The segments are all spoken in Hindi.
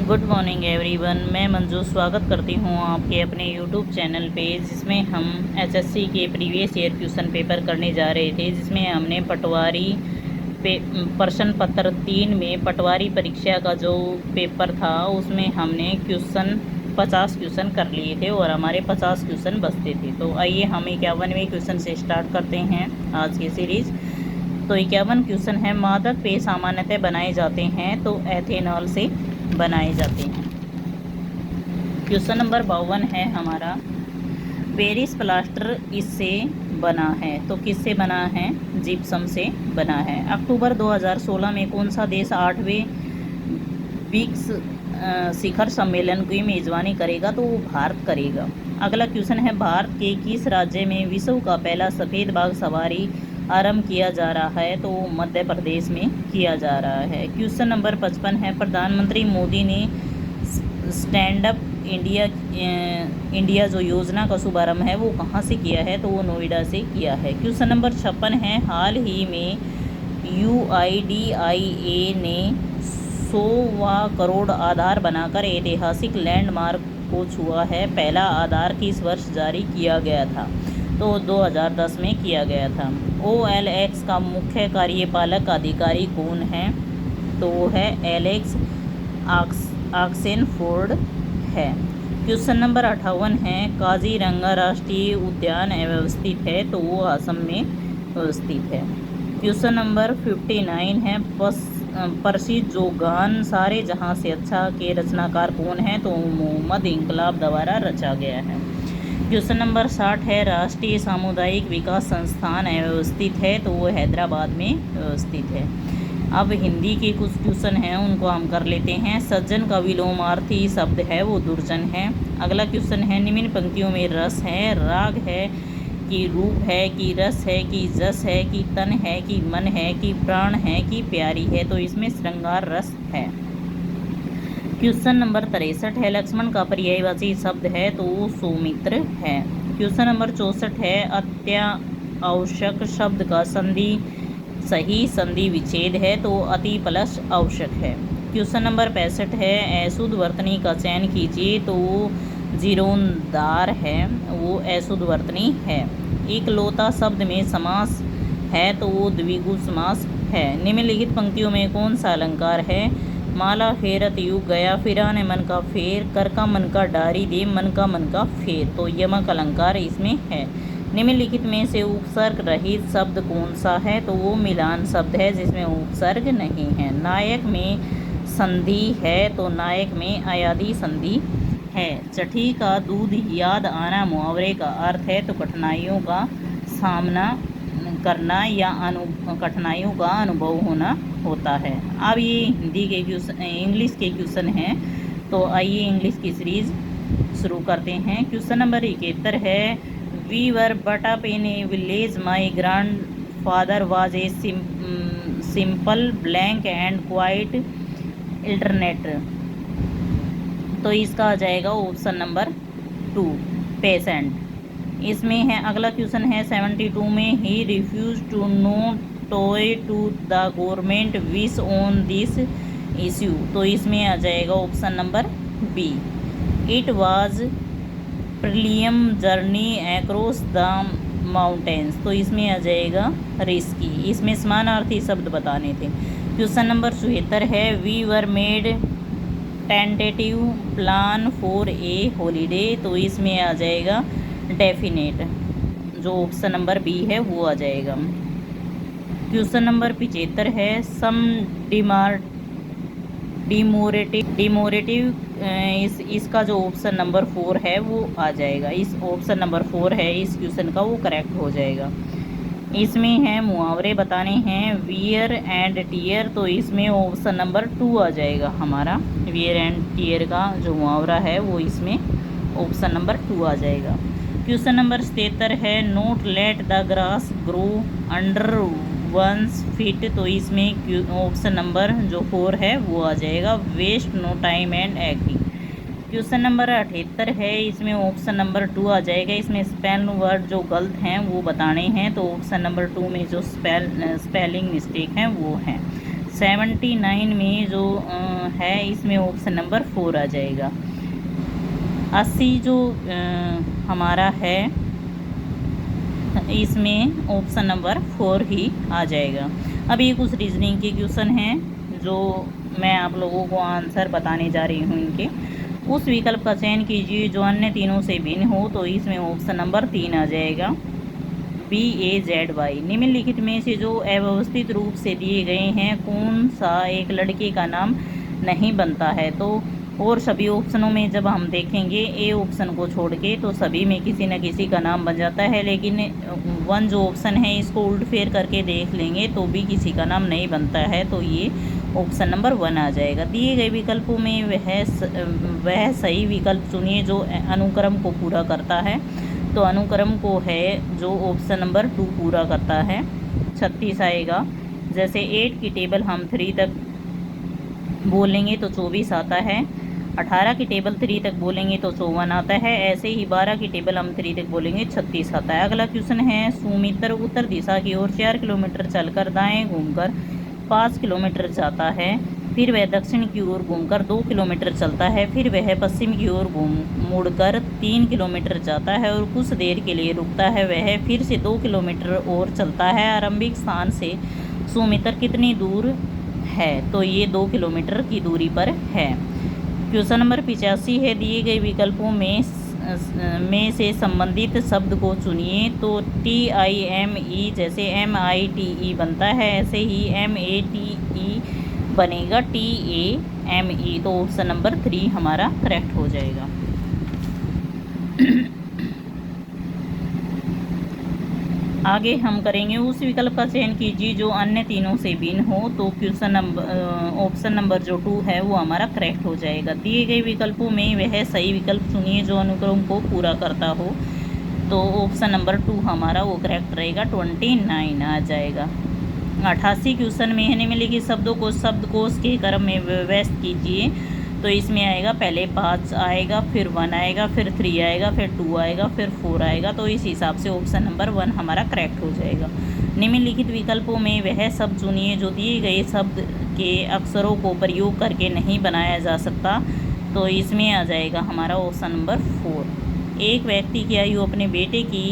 Good morning everyone. मैं मंजू स्वागत करती हूँ आपके अपने यूट्यूब चैनल पे, जिसमें हम एसएससी के प्रीवियस ईयर क्वेश्चन पेपर करने जा रहे थे, जिसमें हमने पटवारी पे प्रश्न पत्र 3 में पटवारी परीक्षा का जो पेपर था उसमें हमने 50 क्वेश्चन कर लिए थे और हमारे 50 क्वेश्चन बचते थे। तो आइए हम 51वें क्वेश्चन से स्टार्ट करते हैं आज की सीरीज़। तो 51 क्वेश्चन है, मादक पेय सामान्यतः बनाए जाते हैं तो एथेनॉल से बनाए जाते हैं। क्वेश्चन नंबर 52 है हमारा, पेरिस प्लास्टर इससे बना है तो किससे बना है? जिप्सम से बना है। अक्टूबर 2016 में कौन सा देश 8वें ब्रिक्स शिखर सम्मेलन की मेजबानी करेगा? तो वो भारत करेगा। अगला क्वेश्चन है, भारत के किस राज्य में विश्व का पहला सफ़ेद बाघ सवारी आरंभ किया जा रहा है? तो मध्य प्रदेश में किया जा रहा है। क्वेश्चन नंबर 55 है, प्रधानमंत्री मोदी ने स्टैंड अप इंडिया जो योजना का शुभारंभ है वो कहाँ से किया है? तो वो नोएडा से किया है। क्वेश्चन नंबर 56 है, हाल ही में UIDAI ने 100वां करोड़ आधार बनाकर ऐतिहासिक लैंडमार्क को छुआ है। पहला आधार किस वर्ष जारी किया गया था? तो 2010 में किया गया था। OLX का मुख्य कार्यपालक अधिकारी कौन है? तो वो है एलेक्स ऑक्सेनफोर्ड है। क्वेश्चन नंबर 58 है, काजीरंगा राष्ट्रीय उद्यान अवस्थित है? तो वो असम में अवस्थित है। क्वेश्चन नंबर 59 है, प्रसिद्ध जो गान सारे जहां से अच्छा के रचनाकार कौन है? तो मोहम्मद इनकलाब द्वारा रचा गया है। क्वेश्चन नंबर 60 है, राष्ट्रीय सामुदायिक विकास संस्थान अवस्थित है? तो वो हैदराबाद में अवस्थित है। अब हिंदी के कुछ क्वेश्चन हैं उनको हम कर लेते हैं। सज्जन का विलोमार्थी शब्द है वो दुर्जन है। अगला क्वेश्चन है, निम्न पंक्तियों में रस है, राग है कि रूप है कि रस है कि जस है कि तन है कि मन है कि प्राण है कि प्यारी है? तो इसमें श्रृंगार रस है। क्वेश्चन नंबर 63 है, लक्ष्मण का पर्यायवाची शब्द है? तो वो सौमित्र है। क्वेश्चन नंबर 64 है, अत्यावश्यक शब्द का सही संधि विच्छेद है? तो अति प्लस आवश्यक है। क्वेश्चन नंबर 65 है, अशुद्ध वर्तनी का चयन कीजिए? तो वो जीरोनदार है, वो अशुद्ध वर्तनी है। एकलौता शब्द में समास है? तो वो द्विगु समास है। निम्नलिखित पंक्तियों में कौन सा अलंकार है? माला फेरत युग गया, फिराने मन का फेर, कर का मन का डारी दे, मन का फेर। तो यमक अलंकार इसमें है। निम्नलिखित में से उपसर्ग रहित शब्द कौन सा है? तो वो मिलान शब्द है जिसमें उपसर्ग नहीं है। नायक में संधि है? तो नायक में अयादि संधि है। चटी का दूध याद आना मुहावरे का अर्थ है? तो कठिनाइयों का सामना करना या कठिनाइयों का अनुभव होना होता है। अब ये हिंदी के क्वेश्चन, इंग्लिश के क्वेश्चन हैं, तो आइए इंग्लिश की सीरीज शुरू करते हैं। क्वेश्चन नंबर 71 है, We were brought up in a village. My grandfather was a simple, blank and quiet illiterate. तो इसका आ जाएगा ऑप्शन नंबर 2, पेशेंट। इसमें है। अगला क्वेश्चन है 72 में, he refused to notify to the government wish on this issue. तो इसमें आ जाएगा option number B. It was perilous journey across the mountains. तो इसमें आ जाएगा रिस्की। इसमें समानार्थी शब्द बताने थे। क्वेश्चन नंबर 74 है, we were made tentative plan for a holiday. तो इसमें आ जाएगा डेफिनेट, जो ऑप्शन नंबर बी है वो आ जाएगा। क्वेश्चन नंबर 75 है, सम डिमोरेटिव इसका जो ऑप्शन नंबर 4 है वो आ जाएगा। इस ऑप्शन नंबर 4 है इस क्वेश्चन का, वो करेक्ट हो जाएगा। इसमें है मुहावरे बताने हैं, वियर एंड टीयर। तो इसमें ऑप्शन नंबर 2 आ जाएगा हमारा। वियर एंड टीयर का जो मुहावरा है वो इसमें ऑप्शन नंबर 2 आ जाएगा। क्वेश्चन नंबर 77 है, note let the grass grow under 1 feet. तो इसमें ऑप्शन नंबर जो 4 है वो आ जाएगा, waste no time and acting. Question number 78 है, इसमें ऑप्शन नंबर 2 आ जाएगा। इसमें स्पेल वर्ड जो गलत हैं वो बताने हैं, तो ऑप्शन नंबर 2 में जो स्पेलिंग मिस्टेक हैं वो हैं। 79 में जो है इसमें ऑप्शन नंबर 4 आ जाएगा। 80 जो हमारा है इसमें ऑप्शन नंबर 4 ही आ जाएगा। अब ये कुछ रीजनिंग के क्वेश्चन हैं जो मैं आप लोगों को आंसर बताने जा रही हूँ इनके। उस विकल्प का चयन कीजिए जो अन्य तीनों से भिन्न हो, तो इसमें ऑप्शन नंबर 3 आ जाएगा, BAZY। निम्नलिखित में से जो अव्यवस्थित रूप से दिए गए हैं कौन सा एक लड़के का नाम नहीं बनता है? तो और सभी ऑप्शनों में जब हम देखेंगे ए ऑप्शन को छोड़ के तो सभी में किसी न किसी का नाम बन जाता है, लेकिन 1 जो ऑप्शन है इसको उल्ट फेर करके देख लेंगे तो भी किसी का नाम नहीं बनता है, तो ये ऑप्शन नंबर 1 आ जाएगा। दिए गए विकल्पों में वह सही विकल्प चुनिए जो अनुक्रम को पूरा करता है, तो अनुक्रम को है जो ऑप्शन नंबर 2 पूरा करता है। 36 आएगा। जैसे 8 की टेबल हम 3 तक बोलेंगे तो 24 आता है, 18 की टेबल 3 तक बोलेंगे तो 54 आता है, ऐसे ही 12 की टेबल हम 3 तक बोलेंगे 36 आता है। अगला क्वेश्चन है, सुमित्र उत्तर दिशा की ओर 4 किलोमीटर चलकर दाएं घूमकर 5 किलोमीटर जाता है, फिर वह दक्षिण की ओर घूमकर 2 किलोमीटर चलता है, फिर वह पश्चिम की ओर मुड़कर 3 किलोमीटर जाता है और कुछ देर के लिए रुकता है, वह फिर से 2 किलोमीटर और चलता है। आरंभिक स्थान से सुमित्र कितनी दूर है? तो ये 2 किलोमीटर की दूरी पर है। क्वेश्चन नंबर 85 है, दिए गए विकल्पों में से संबंधित शब्द को चुनिए, तो TIME जैसे MITE बनता है, ऐसे ही MATE बनेगा TAME, तो ऑप्शन नंबर 3 हमारा करेक्ट हो जाएगा। आगे हम करेंगे, उस विकल्प का चयन कीजिए जो अन्य तीनों से भिन्न हो, तो क्वेश्चन नंबर ऑप्शन नंबर जो 2 है वो हमारा करेक्ट हो जाएगा। दिए गए विकल्पों में वह सही विकल्प चुनिए जो अनुक्रम को पूरा करता हो, तो ऑप्शन नंबर 2 हमारा वो करेक्ट रहेगा, 29 आ जाएगा। 88 क्वेश्चन में है निम्नलिखित शब्दों को शब्दकोश के क्रम में व्यवस्थित कीजिए, तो इसमें आएगा पहले 5 आएगा, फिर 1 आएगा, फिर 3 आएगा, फिर 2 आएगा, फिर 4 आएगा, तो इस हिसाब से ऑप्शन नंबर 1 हमारा करेक्ट हो जाएगा। निम्नलिखित विकल्पों में वह शब्द चुनिए जो दिए गए शब्द के अक्षरों को प्रयोग करके नहीं बनाया जा सकता, तो इसमें आ जाएगा हमारा ऑप्शन नंबर 4। एक व्यक्ति की आयु अपने बेटे की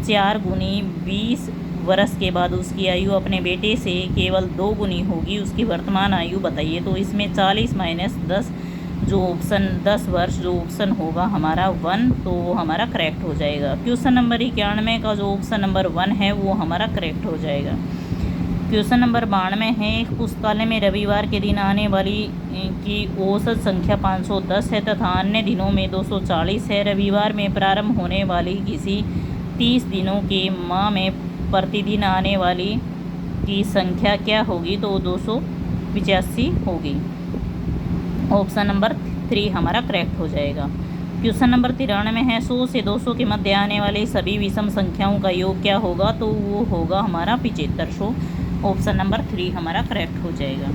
4 गुनी 20 वर्ष के बाद उसकी आयु अपने बेटे से केवल 2 गुनी होगी, उसकी वर्तमान आयु बताइए, तो इसमें 40 - 10 जो ऑप्शन 10 वर्ष जो ऑप्शन होगा हमारा 1, तो वो हमारा करेक्ट हो जाएगा। क्वेश्चन नंबर 91 का जो ऑप्शन नंबर 1 है वो हमारा करेक्ट हो जाएगा। क्वेश्चन नंबर 92 है, एक पुस्तकालय में रविवार के दिन आने वाली की औसत संख्या 510 है तथा अन्य दिनों में 240 है। रविवार में प्रारंभ होने वाली किसी 30 दिनों के माह में प्रतिदिन आने वाली की संख्या क्या होगी, तो 285 होगी। ऑप्शन नंबर 3 हमारा करेक्ट हो जाएगा। क्वेश्चन नंबर 93 है, 100 से 200 के मध्य आने वाले सभी विषम संख्याओं का योग क्या होगा, तो वो होगा हमारा 7500। ऑप्शन नंबर 3 हमारा करेक्ट हो जाएगा।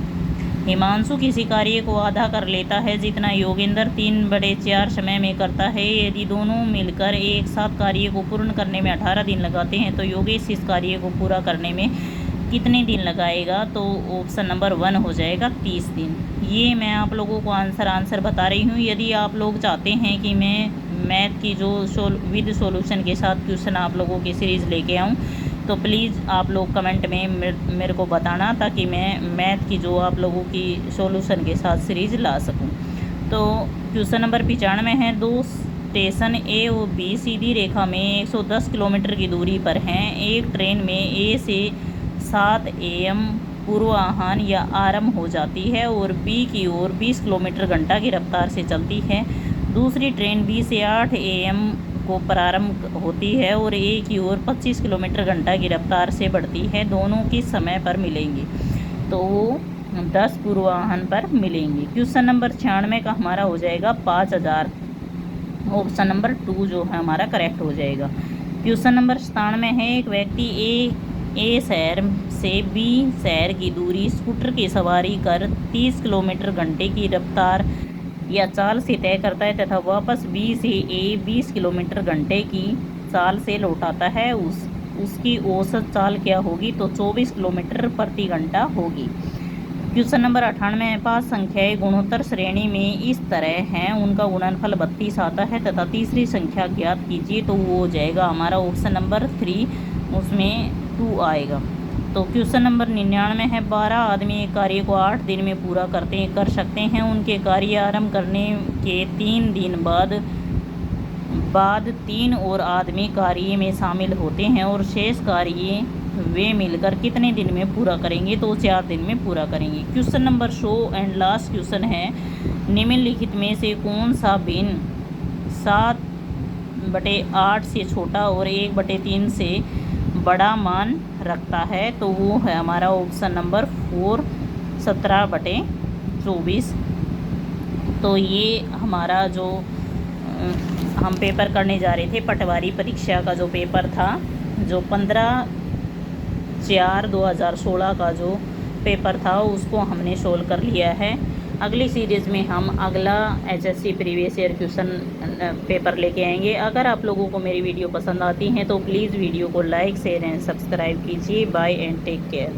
हिमांशु किसी कार्य को आधा कर लेता है जितना योगेंद्र 3/4 समय में करता है। यदि दोनों मिलकर एक साथ कार्य को पूर्ण करने में 18 दिन लगाते हैं, तो योगेश इस कार्य को पूरा करने में कितने दिन लगाएगा, तो ऑप्शन नंबर 1 हो जाएगा 30 दिन। ये मैं आप लोगों को आंसर बता रही हूँ। यदि आप लोग चाहते हैं कि मैं मैथ की जो विद सॉल्यूशन के साथ क्वेश्चन आप लोगों की सीरीज़ लेके आऊँ, तो प्लीज़ आप लोग कमेंट में मेरे को बताना, ताकि मैं मैथ की जो आप लोगों की सॉल्यूशन के साथ सीरीज़ ला सकूं। तो क्वेश्चन नंबर 95 है, 2 स्टेशन ए और बी सीधी रेखा में 110 किलोमीटर की दूरी पर हैं। एक ट्रेन में ए से 7 AM पूर्वाह्न या आरंभ हो जाती है और बी की ओर 20 किलोमीटर घंटा की रफ्तार से चलती है। दूसरी ट्रेन बी से 8 AM को प्रारंभ होती है और ए की ओर 25 किलोमीटर घंटा की रफ्तार से बढ़ती है। दोनों किस समय पर मिलेंगी, तो वो 10 पूर्वाह्न पर मिलेंगी। क्वेश्चन नंबर 96 का हमारा हो जाएगा 5000। ऑप्शन नंबर 2 जो है हमारा करेक्ट हो जाएगा। क्वेश्चन नंबर 97 है, एक व्यक्ति ए शहर से बी शहर की दूरी स्कूटर की सवारी कर 30 किलोमीटर घंटे की रफ्तार या चाल से तय करता है तथा वापस बी से ए 20 किलोमीटर घंटे की चाल से लौटाता है। उसकी औसत चाल क्या होगी, तो 24 किलोमीटर प्रति घंटा होगी। क्वेश्चन नंबर 98 है, 5 संख्याएं गुणोत्तर श्रेणी में इस तरह हैं, उनका गुणनफल 32 आता है तथा तीसरी संख्या ज्ञात कीजिए। तो वो हो जाएगा हमारा ऑप्शन नंबर 3, उसमें 2 आएगा। तो क्वेश्चन नंबर 99 है, 12 आदमी एक कार्य को 8 दिन में पूरा कर सकते हैं। उनके कार्य आरंभ करने के 3 दिन बाद 3 और आदमी कार्य में शामिल होते हैं और शेष कार्य वे मिलकर कितने दिन में पूरा करेंगे। तो 4 दिन में पूरा करेंगे। Question number 100 and last question है, निम्नलिखित में से कौन सा भिन्न 7/8 से छोटा और 1/3 से बड़ा मान रखता है। तो वो है हमारा ऑप्शन नंबर 4, 17/24। तो ये हमारा जो हम पेपर करने जा रहे थे, पटवारी परीक्षा का जो पेपर था, जो 15/4/2016 का जो पेपर था, उसको हमने सोल्व कर लिया है। अगली सीरीज़ में हम अगला HSC previous year question paper लेके आएंगे। अगर आप लोगों को मेरी वीडियो पसंद आती हैं तो प्लीज़ वीडियो को लाइक शेयर एंड सब्सक्राइब कीजिए। Bye and take care.